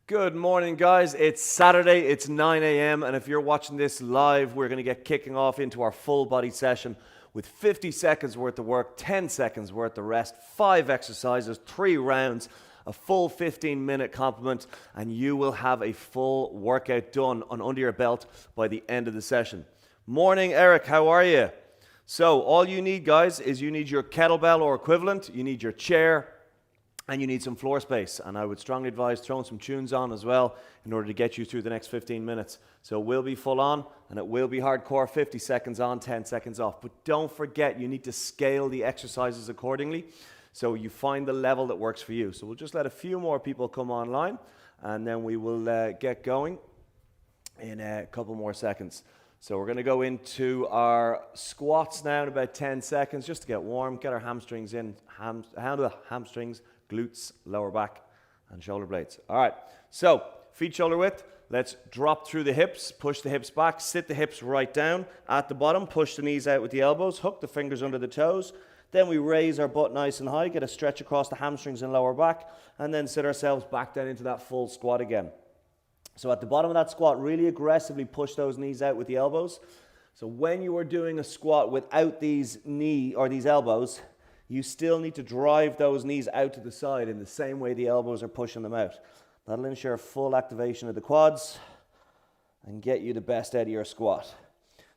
Good morning, guys. It's Saturday, it's 9 a.m. and if you're watching this live, we're going to get kicking off into our full body session with 50 seconds worth of work, 10 seconds worth of rest, 5 exercises, 3 rounds, a full 15-minute complement, and you will have a full workout done and under your belt by the end of the session. Morning, Eric. How are you? So all you need, guys, is you need your kettlebell or equivalent, you need your chair, and you need some floor space. And I would strongly advise throwing some tunes on as well in order to get you through the next 15 minutes. So it will be full on and it will be hardcore, 50 seconds on, 10 seconds off. But don't forget, you need to scale the exercises accordingly so you find the level that works for you. So we'll just let a few more people come online and then we will get going in a couple more seconds. So we're going to go into our squats now in about 10 seconds just to get warm, get our hamstrings in, hamstrings, glutes, lower back, and shoulder blades. All right, so feet shoulder width. Let's drop through the hips, push the hips back, sit the hips right down. At the bottom, push the knees out with the elbows, hook the fingers under the toes. Then we raise our butt nice and high, get a stretch across the hamstrings and lower back, and then sit ourselves back down into that full squat again. So at the bottom of that squat, really aggressively push those knees out with the elbows. So when you are doing a squat without these elbows, you still need to drive those knees out to the side in the same way the elbows are pushing them out. That'll ensure full activation of the quads and get you the best out of your squat.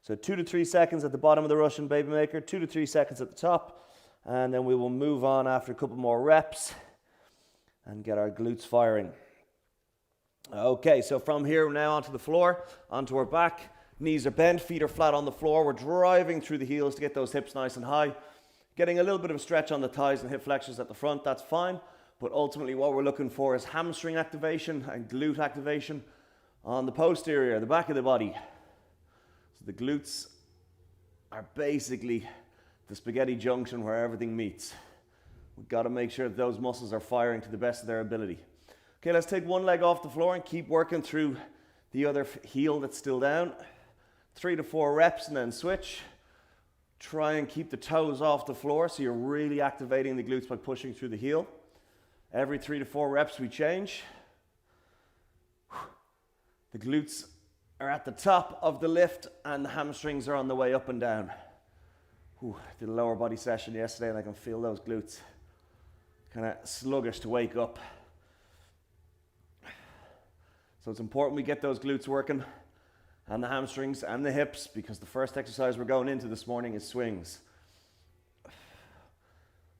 So 2 to 3 seconds at the bottom of the Russian baby maker, 2 to 3 seconds at the top, and then we will move on after a couple more reps and get our glutes firing. Okay, so from here now onto the floor, onto our back, knees are bent, feet are flat on the floor. We're driving through the heels to get those hips nice and high. Getting a little bit of a stretch on the thighs and hip flexors at the front, that's fine. But ultimately what we're looking for is hamstring activation and glute activation on the posterior, the back of the body. So the glutes are basically the spaghetti junction where everything meets. We've got to make sure that those muscles are firing to the best of their ability. Okay, let's take one leg off the floor and keep working through the other heel that's still down. 3 to 4 reps and then switch. Try and keep the toes off the floor so you're really activating the glutes by pushing through the heel. Every 3 to 4 reps we change. The glutes are at the top of the lift and the hamstrings are on the way up and down. Did a lower body session yesterday and I can feel those glutes kind of sluggish to wake up. So it's important we get those glutes working and the hamstrings and the hips because the first exercise we're going into this morning is swings.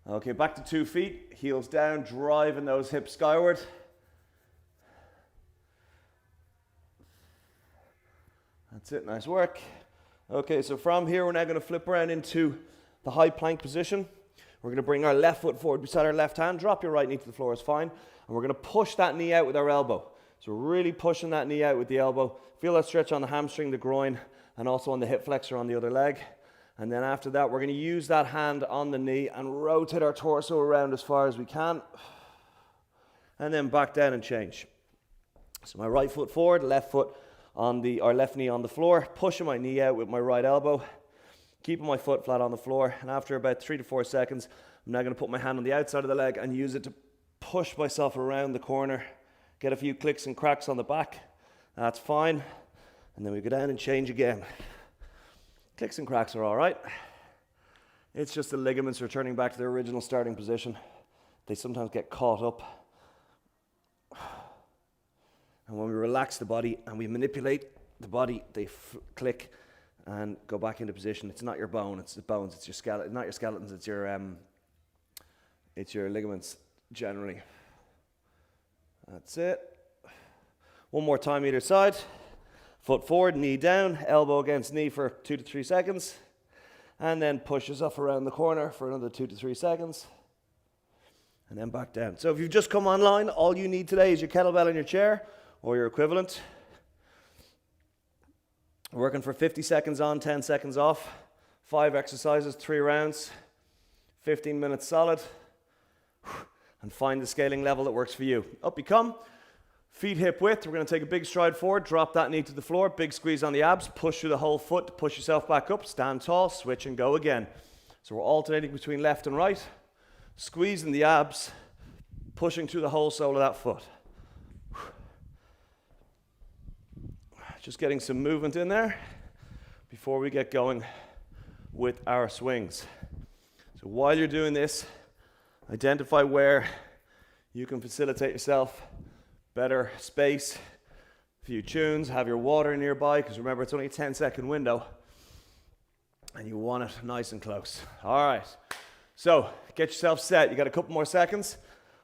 Okay, back to 2 feet, heels down, driving those hips skyward. That's it, nice work. Okay, so from here we're now going to flip around into the high plank position. We're going to bring our left foot forward beside our left hand, drop your right knee to the floor is fine, and we're going to push that knee out with our elbow. So we're really pushing that knee out with the elbow. Feel that stretch on the hamstring, the groin, and also on the hip flexor on the other leg. And then after that, we're going to use that hand on the knee and rotate our torso around as far as we can. And then back down and change. So my right foot forward, left foot on left knee on the floor, pushing my knee out with my right elbow, keeping my foot flat on the floor. And after about 3 to 4 seconds, I'm now going to put my hand on the outside of the leg and use it to push myself around the corner. Get a few clicks and cracks on the back. That's fine. And then we go down and change again. Clicks and cracks are all right. It's just the ligaments returning back to their original starting position. They sometimes get caught up. And when we relax the body and we manipulate the body, they click and go back into position. It's not your bone, it's the bones, it's your skeleton, not your skeletons, it's your ligaments generally. That's it. One more time either side. Foot forward, knee down, elbow against knee for 2 to 3 seconds. And then push yourself around the corner for another 2 to 3 seconds. And then back down. So if you've just come online, all you need today is your kettlebell in your chair or your equivalent. We're working for 50 seconds on, 10 seconds off. 5 exercises, 3 rounds, 15 minutes solid. And find the scaling level that works for you. Up you come. Feet hip width. We're going to take a big stride forward. Drop that knee to the floor. Big squeeze on the abs. Push through the whole foot to push yourself back up. Stand tall. Switch and go again. So we're alternating between left and right. Squeezing the abs. Pushing through the whole sole of that foot. Just getting some movement in there before we get going with our swings. So while you're doing this, identify where you can facilitate yourself better space, a few tunes, have your water nearby, because remember it's only a 10-second window and you want it nice and close. All right, so get yourself set. You got a couple more seconds.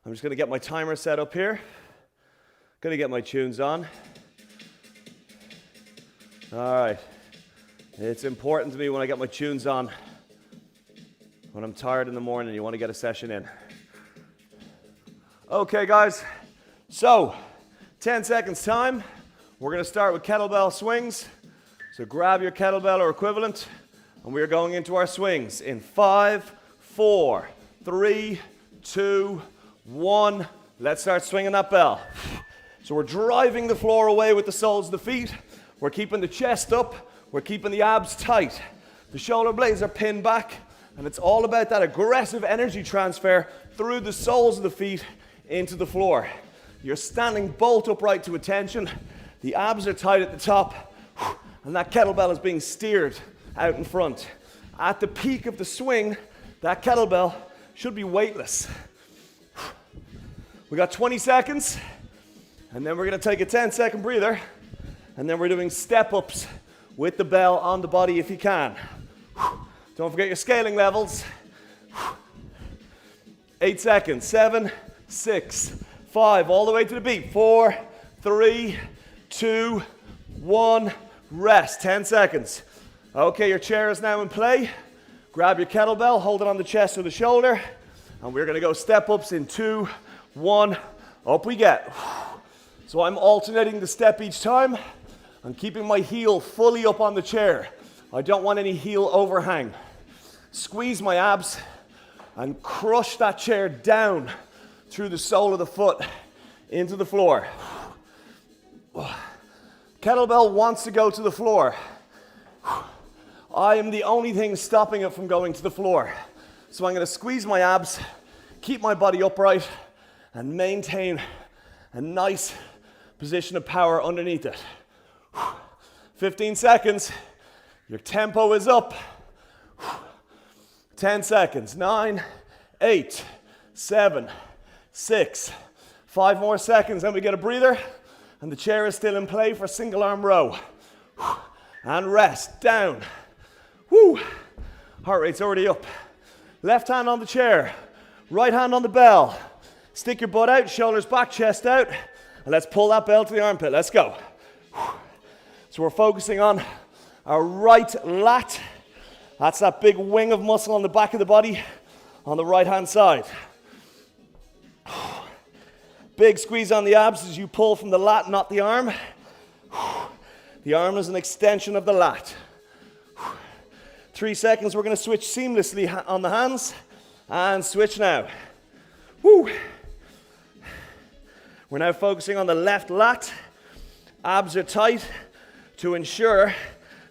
I'm just going to get my timer set up here. Going to get my tunes on. All right, it's important to me when I get my tunes on, when I'm tired in the morning, you want to get a session in. Okay guys, so 10 seconds time. We're going to start with kettlebell swings. So grab your kettlebell or equivalent, and we are going into our swings in 5, 4, 3, 2, 1. Let's start swinging that bell. So we're driving the floor away with the soles of the feet. We're keeping the chest up. We're keeping the abs tight. The shoulder blades are pinned back, and it's all about that aggressive energy transfer through the soles of the feet into the floor. You're standing bolt upright to attention. The abs are tight at the top, and that kettlebell is being steered out in front. At the peak of the swing, that kettlebell should be weightless. We got 20 seconds, and then we're going to take a 10-second breather, and then we're doing step-ups with the bell on the body if you can. Don't forget your scaling levels. 8 seconds. 7, 6, 5, all the way to the beat. 4, 3, 2, 1, rest. 10 seconds. Okay, your chair is now in play. Grab your kettlebell, hold it on the chest or the shoulder, and we're gonna go step-ups in 2, 1, up we get. So I'm alternating the step each time. I'm keeping my heel fully up on the chair. I don't want any heel overhang. Squeeze my abs and crush that chair down through the sole of the foot into the floor. Kettlebell wants to go to the floor. I am the only thing stopping it from going to the floor. So I'm going to squeeze my abs, keep my body upright, and maintain a nice position of power underneath it. 15 seconds. Your tempo is up. 10 seconds. 9, 8, 7, 6, 5 more seconds, then we get a breather, and the chair is still in play for single arm row. And rest, down. Woo. Heart rate's already up. Left hand on the chair, right hand on the bell. Stick your butt out, shoulders back, chest out, and let's pull that bell to the armpit. Let's go. So we're focusing on our right lat. That's that big wing of muscle on the back of the body on the right hand side. Big squeeze on the abs as you pull from the lat, not the arm. The arm is an extension of the lat. 3 seconds, we're going to switch seamlessly on the hands. And switch now. Woo. We're now focusing on the left lat. Abs are tight to ensure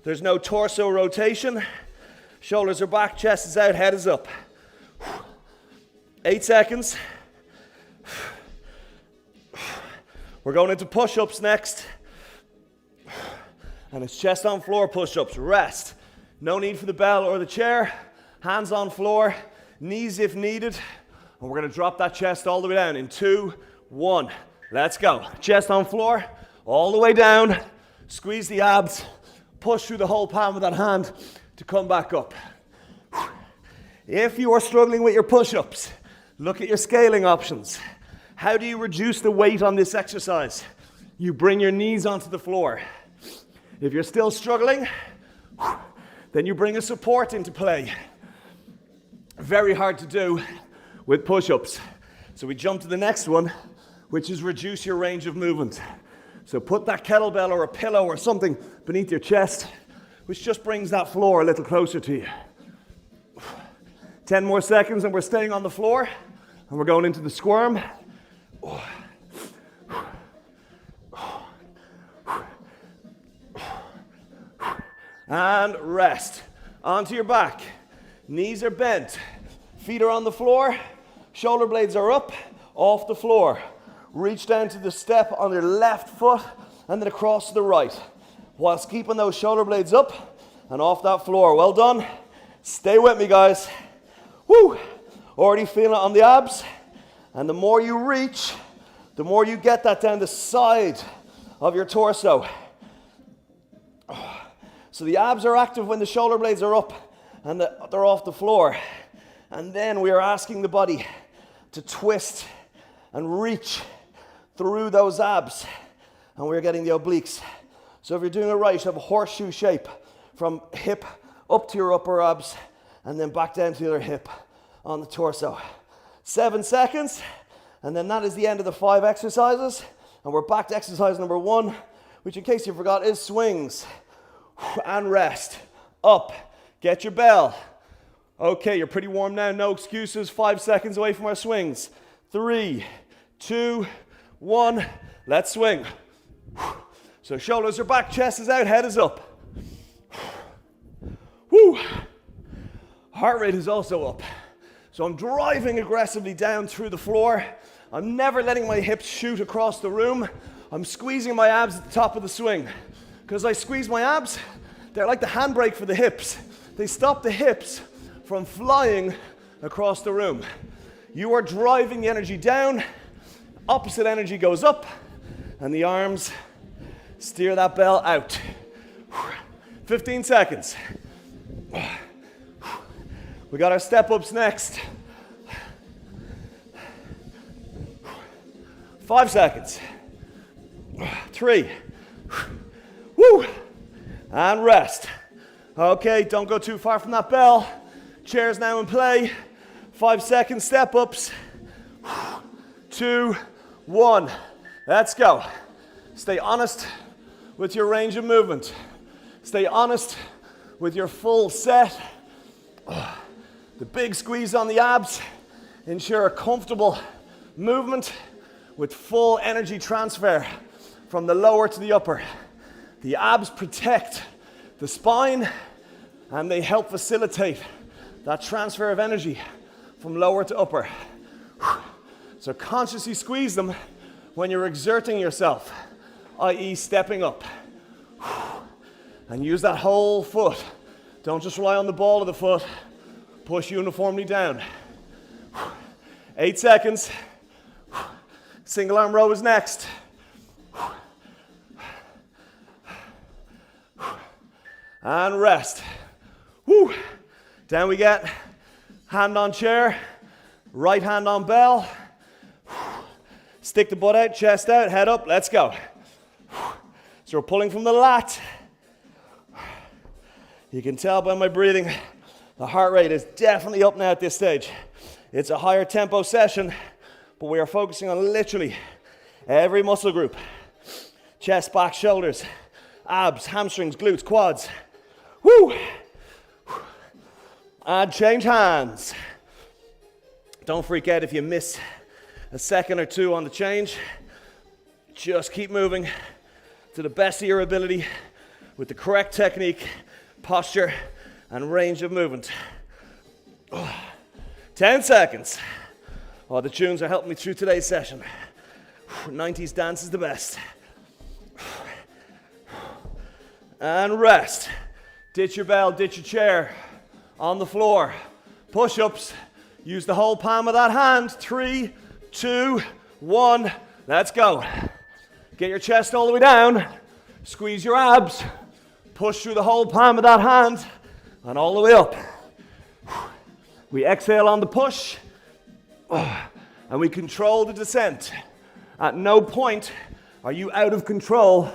there's no torso rotation. Shoulders are back, chest is out, head is up. 8 seconds. We're going into push-ups next. And it's chest on floor push-ups. Rest. No need for the bell or the chair. Hands on floor, knees if needed. And we're going to drop that chest all the way down in 2, 1. Let's go. Chest on floor, all the way down. Squeeze the abs. Push through the whole palm of that hand to come back up. If you are struggling with your push-ups, look at your scaling options. How do you reduce the weight on this exercise? You bring your knees onto the floor. If you're still struggling, then you bring a support into play. Very hard to do with push-ups. So we jump to the next one, which is reduce your range of movement. So put that kettlebell or a pillow or something beneath your chest, which just brings that floor a little closer to you. 10 more seconds and we're staying on the floor, and we're going into the squirm. And rest. Onto your back. Knees are bent. Feet are on the floor. Shoulder blades are up, off the floor. Reach down to the step on your left foot and then across to the right. whilst keeping those shoulder blades up and off that floor. Well done. Stay with me, guys. Woo! Already feeling it on the abs. And the more you reach, the more you get that down the side of your torso. So the abs are active when the shoulder blades are up and they're off the floor. And then we are asking the body to twist and reach through those abs. And we're getting the obliques. So if you're doing it right, you should have a horseshoe shape from hip up to your upper abs and then back down to the other hip on the torso. 7 seconds, and then that is the end of the 5 exercises. And we're back to exercise number 1, which in case you forgot is swings. And rest. Up. Get your bell. Okay, you're pretty warm now. No excuses. 5 seconds away from our swings. 3, 2, 1. Let's swing. So shoulders are back, chest is out, head is up. Woo. Heart rate is also up. So I'm driving aggressively down through the floor. I'm never letting my hips shoot across the room. I'm squeezing my abs at the top of the swing. Because I squeeze my abs, they're like the handbrake for the hips. They stop the hips from flying across the room. You are driving the energy down, opposite energy goes up, and the arms steer that bell out. 15 seconds. We got our step-ups next. 5 seconds. 3. Woo! And rest. Okay, don't go too far from that bell. Chairs now in play. 5 seconds, step-ups. 2, 1. Let's go. Stay honest with your range of movement. Stay honest with your full set. The big squeeze on the abs. Ensure a comfortable movement with full energy transfer from the lower to the upper. The abs protect the spine and they help facilitate that transfer of energy from lower to upper. So consciously squeeze them when you're exerting yourself, i.e. stepping up. And use that whole foot. Don't just rely on the ball of the foot. Push uniformly down. 8 seconds. Single arm row is next. And rest. Woo. Down we get. Hand on chair. Right hand on bell. Stick the butt out, chest out, head up. Let's go. So we're pulling from the lat. You can tell by my breathing, the heart rate is definitely up now at this stage. It's a higher tempo session, but we are focusing on literally every muscle group. Chest, back, shoulders, abs, hamstrings, glutes, quads. Woo! And change hands. Don't freak out if you miss a second or two on the change. Just keep moving to the best of your ability with the correct technique, posture, and range of movement. 10 seconds. Oh, the tunes are helping me through today's session. 90s dance is the best. And rest. Ditch your bell, ditch your chair. On the floor. Push-ups. Use the whole palm of that hand. 3, 2, 1. Let's go. Get your chest all the way down. Squeeze your abs. Push through the whole palm of that hand. And all the way up. We exhale on the push. And we control the descent. At no point are you out of control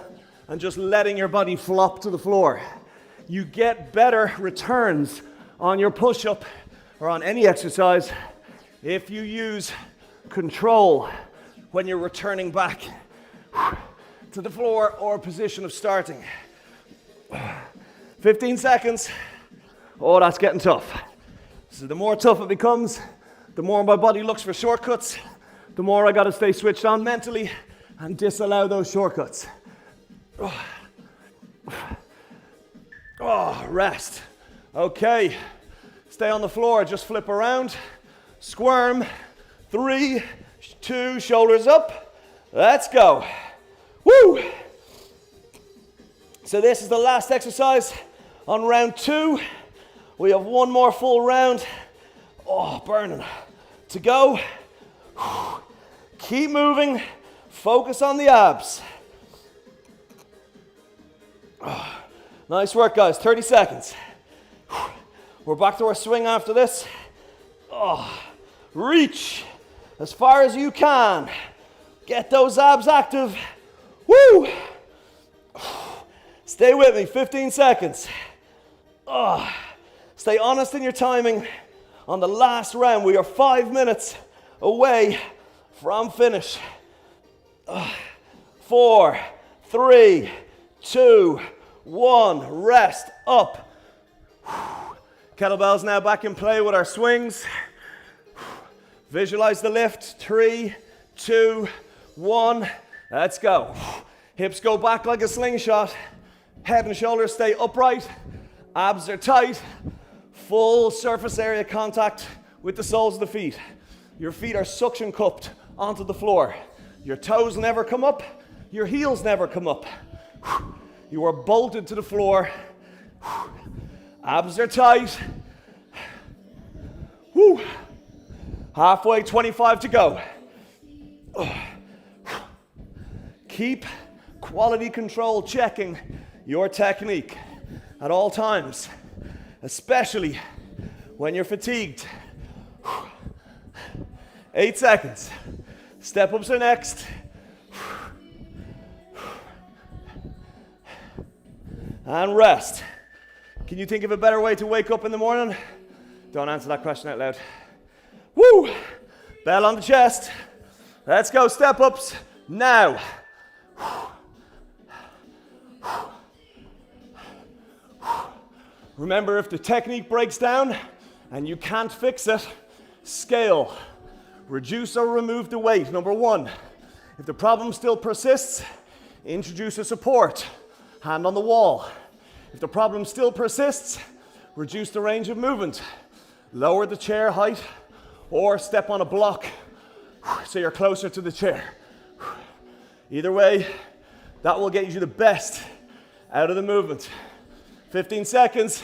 and just letting your body flop to the floor. You get better returns on your push-up or on any exercise if you use control when you're returning back to the floor or position of starting. 15 seconds. Oh, that's getting tough. So the more tough it becomes, the more my body looks for shortcuts, the more I gotta stay switched on mentally and disallow those shortcuts. Oh, rest. Okay, stay on the floor, just flip around, squirm. 3, 2, shoulders up. Let's go. Woo! So this is the last exercise on round 2. We have one more full round. Oh, burning. To go. Keep moving. Focus on the abs. Oh, nice work, guys. 30 seconds. We're back to our swing after this. Oh, reach as far as you can. Get those abs active. Woo! Stay with me, 15 seconds. Oh, stay honest in your timing. On the last round, we are 5 minutes away from finish. 4, 3, 2, 1. Rest up. Kettlebells now back in play with our swings. Visualize the lift. 3, 2, 1. Let's go. Hips go back like a slingshot. Head and shoulders stay upright. Abs are tight. Full surface area contact with the soles of the feet. Your feet are suction cupped onto the floor. Your toes never come up. Your heels never come up. You are bolted to the floor. Abs are tight. Woo. Halfway, 25 to go. Keep quality control checking your technique at all times, especially when you're fatigued. 8 seconds. Step ups are next. And rest. Can you think of a better way to wake up in the morning? Don't answer that question out loud. Woo! Bell on the chest. Let's go, step ups now. Remember, if the technique breaks down and you can't fix it, scale. Reduce or remove the weight, number 1. If the problem still persists, introduce a support, hand on the wall. If the problem still persists, reduce the range of movement. Lower the chair height or step on a block so you're closer to the chair. Either way, that will get you the best out of the movement. 15 seconds,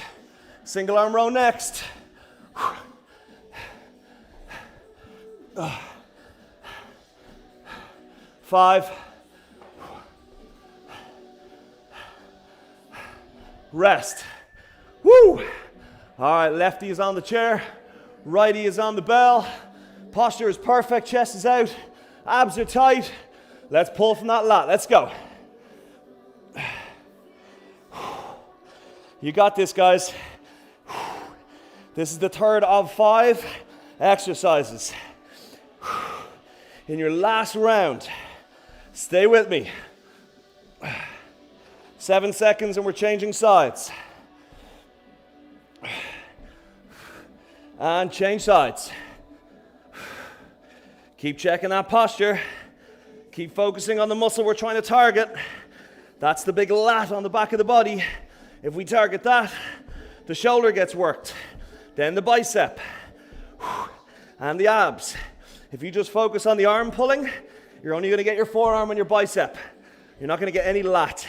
single arm row next. 5. Rest. Woo! All right, lefty is on the chair, righty is on the bell. Posture is perfect, chest is out, abs are tight. Let's pull from that lat, let's go. You got this, guys. This is the third of 5 exercises. In your last round, stay with me. 7 seconds and we're changing sides. And change sides. Keep checking that posture. Keep focusing on the muscle we're trying to target. That's the big lat on the back of the body. If we target that, the shoulder gets worked. Then the bicep. And the abs. If you just focus on the arm pulling, you're only going to get your forearm and your bicep. You're not going to get any lat.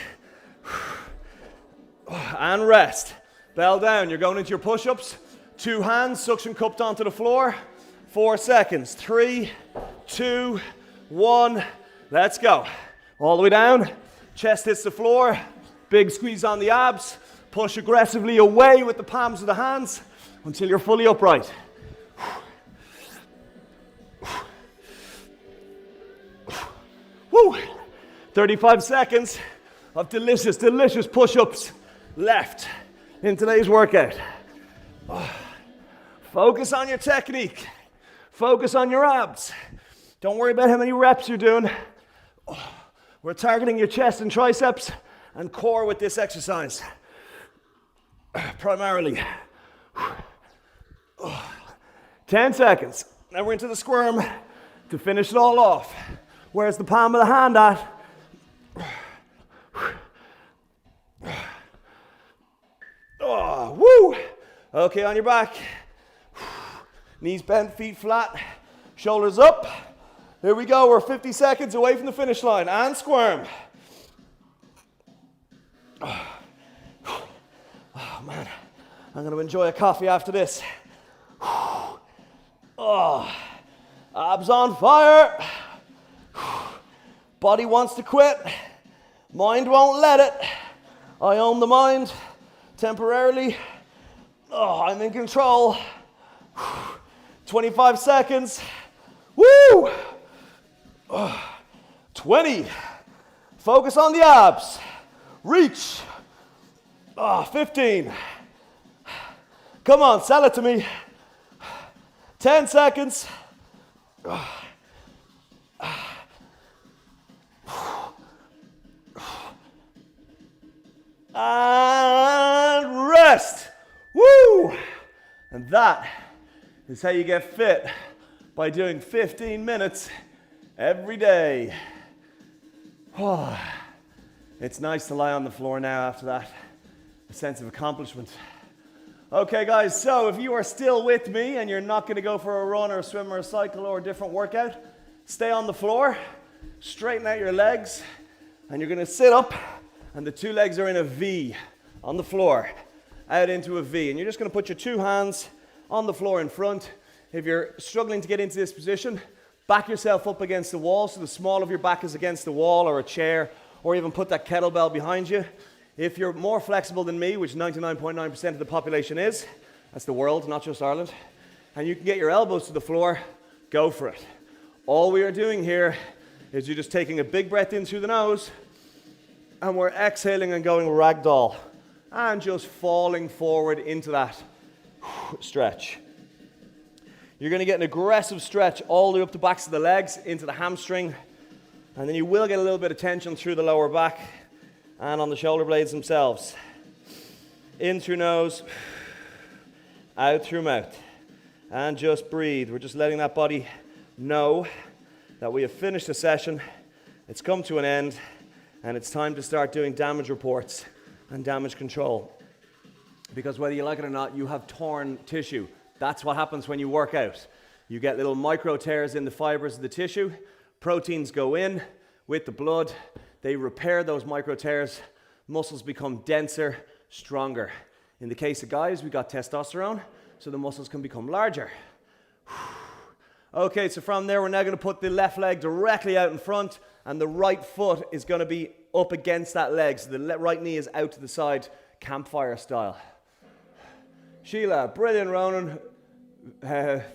And rest. Bell down. You're going into your push-ups. 2 hands suction cupped onto the floor. 4 seconds. 3, 2, 1. Let's go. All the way down. Chest hits the floor. Big squeeze on the abs. Push aggressively away with the palms of the hands until you're fully upright. Woo! 35 seconds of delicious, delicious push-ups left in today's workout. Focus on your technique. Focus on your abs. Don't worry about how many reps you're doing. We're targeting your chest and triceps and core with this exercise. Primarily. 10 seconds. Now we're into the squirm to finish it all off. Where's the palm of the hand at? Oh, woo! Okay, on your back. Knees bent, feet flat, shoulders up. Here we go, we're 50 seconds away from the finish line. And squirm. Oh man, I'm gonna enjoy a coffee after this. Oh, abs on fire. Body wants to quit. Mind won't let it. I own the mind temporarily. Oh, I'm in control. 25 seconds. Woo! 20. Focus on the abs. Reach. 15. Come on, sell it to me. 10 seconds. And rest. Woo! And that is how you get fit, by doing 15 minutes every day. Oh, it's nice to lie on the floor now after that. A sense of accomplishment. Okay guys, so if you are still with me and you're not going to go for a run or a swim or a cycle or a different workout, stay on the floor, straighten out your legs, and you're going to sit up, and the two legs are in a V on the floor, out into a V. And you're just going to put your two hands on the floor in front. If you're struggling to get into this position, back yourself up against the wall so the small of your back is against the wall or a chair, or even put that kettlebell behind you. If you're more flexible than me, which 99.9% of the population is, that's the world, not just Ireland, and you can get your elbows to the floor, go for it. All we are doing here is you're just taking a big breath in through the nose, and we're exhaling and going ragdoll, and just falling forward into that stretch. You're going to get an aggressive stretch all the way up the backs of the legs, into the hamstring, and then you will get a little bit of tension through the lower back and on the shoulder blades themselves. In through nose, out through mouth, and just breathe. We're just letting that body know that we have finished the session, it's come to an end, and it's time to start doing damage reports and damage control. Because whether you like it or not, you have torn tissue. That's what happens when you work out. You get little micro tears in the fibers of the tissue. Proteins go in with the blood. They repair those micro tears. Muscles become denser, stronger. In the case of guys, we got testosterone, so the muscles can become larger. Okay, so from there, we're now going to put the left leg directly out in front, and the right foot is going to be up against that leg. So the right knee is out to the side, campfire style. Sheila, brilliant, Ronan.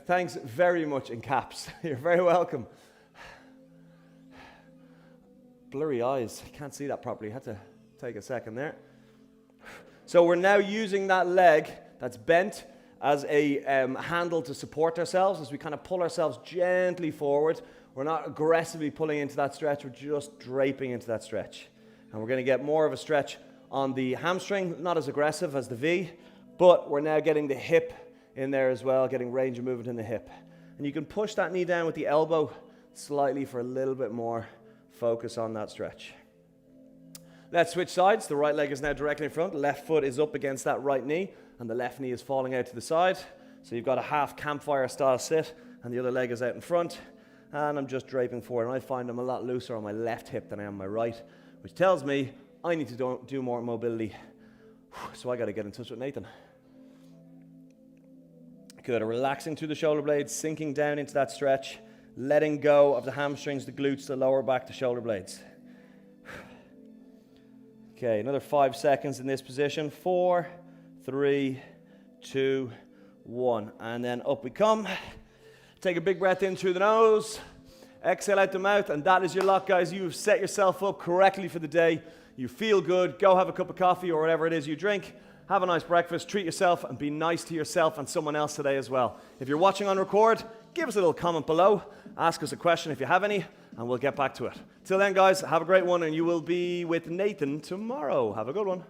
Thanks very much in caps. You're very welcome. Blurry eyes. Can't see that properly. Had to take a second there. So we're now using that leg that's bent as a handle to support ourselves as we kind of pull ourselves gently forward. We're not aggressively pulling into that stretch. We're just draping into that stretch. And we're going to get more of a stretch on the hamstring, not as aggressive as the V, but we're now getting the hip in there as well, getting range of movement in the hip. And you can push that knee down with the elbow slightly for a little bit more focus on that stretch. Let's switch sides. The right leg is now directly in front. The left foot is up against that right knee, and the left knee is falling out to the side. So you've got a half campfire style sit, and the other leg is out in front. And I'm just draping forward, and I find I'm a lot looser on my left hip than I am my right, which tells me I need to do more mobility. So I got to get in touch with Nathan. Good. Relaxing through the shoulder blades, sinking down into that stretch, letting go of the hamstrings, the glutes, the lower back, the shoulder blades. Okay, another 5 seconds in this position. 4, 3, 2, 1. And then up we come. Take a big breath in through the nose. Exhale out the mouth, and that is your lock, guys. You've set yourself up correctly for the day. You feel good. Go have a cup of coffee or whatever it is you drink. Have a nice breakfast, treat yourself, and be nice to yourself and someone else today as well. If you're watching on record, give us a little comment below. Ask us a question if you have any, and we'll get back to it. Till then, guys, have a great one, and you will be with Nathan tomorrow. Have a good one.